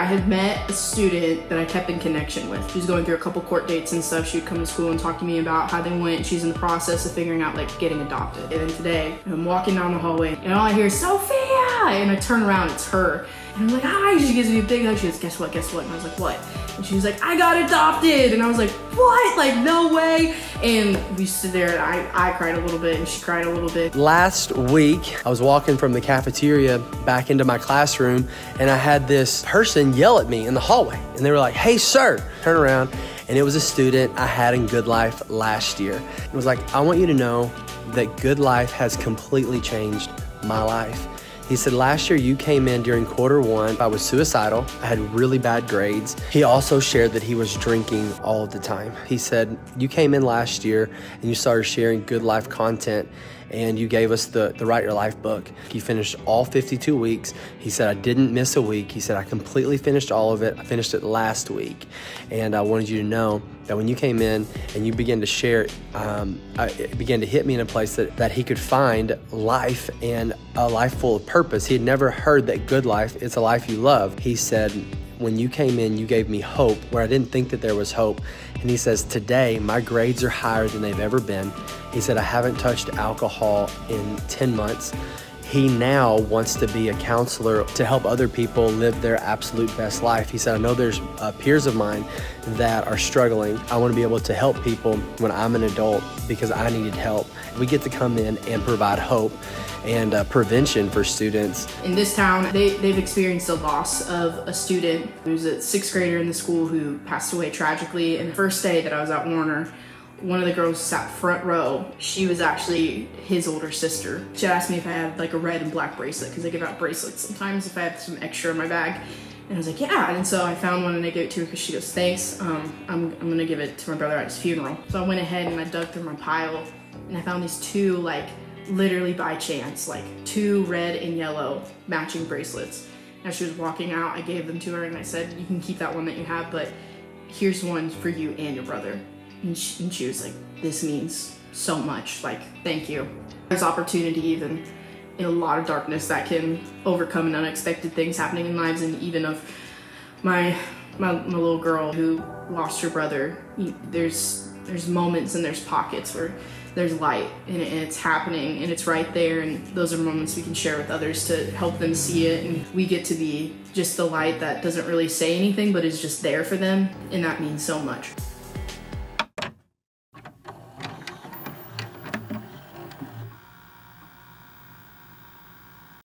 I had met a student that I kept in connection with. She was going through a couple court dates and stuff. She would come to school and talk to me about how they went. She's in the process of figuring out like getting adopted. And then today, I'm walking down the hallway and all I hear is, Sophia! And I turn around, it's her. And I'm like, hi, she gives me a big hug. She goes, guess what? And I was like, what? And she was like, I got adopted. And I was like, what? Like, no way. And we stood there and I cried a little bit and she cried a little bit. Last week, I was walking from the cafeteria back into my classroom and I had this person yell at me in the hallway. And they were like, hey, sir. Turn around. And it was a student I had in GoodLife last year. It was like, I want you to know that GoodLife has completely changed my life. He said, last year you came in during Q1. I was suicidal. I had really bad grades. He also shared that he was drinking all the time. He said, you came in last year and you started sharing GoodLife content and you gave us the Write Your Life book. He finished all 52 weeks. He said, I didn't miss a week. He said, I completely finished all of it. I finished it last week. And I wanted you to know that when you came in and you began to share, it began to hit me in a place that he could find life and a life full of purpose. He had never heard that GoodLife is a life you love. He said, when you came in, you gave me hope where I didn't think that there was hope. And he says, today, my grades are higher than they've ever been. He said, I haven't touched alcohol in 10 months. He now wants to be a counselor to help other people live their absolute best life. He said, I know there's peers of mine that are struggling. I want to be able to help people when I'm an adult because I needed help. We get to come in and provide hope and prevention for students. In this town, they've experienced a loss of a student who's a 6th grader in the school who passed away tragically. And the first day that I was at Warner, one of the girls sat front row. She was actually his older sister. She asked me if I had like a red and black bracelet because I give out bracelets sometimes if I have some extra in my bag. And I was like, yeah. And so I found one and I gave it to her because she goes, thanks. I'm gonna give it to my brother at his funeral. So I went ahead and I dug through my pile and I found these two, like literally by chance, like 2 red and yellow matching bracelets. As she was walking out, I gave them to her and I said, you can keep that one that you have, but here's one for you and your brother. And she was like, this means so much, like, thank you. There's opportunity even in a lot of darkness that can overcome and unexpected things happening in lives. And even of my little girl who lost her brother, there's moments and there's pockets where there's light and it's happening and it's right there, and those are moments we can share with others to help them see it, and we get to be just the light that doesn't really say anything but is just there for them, and that means so much.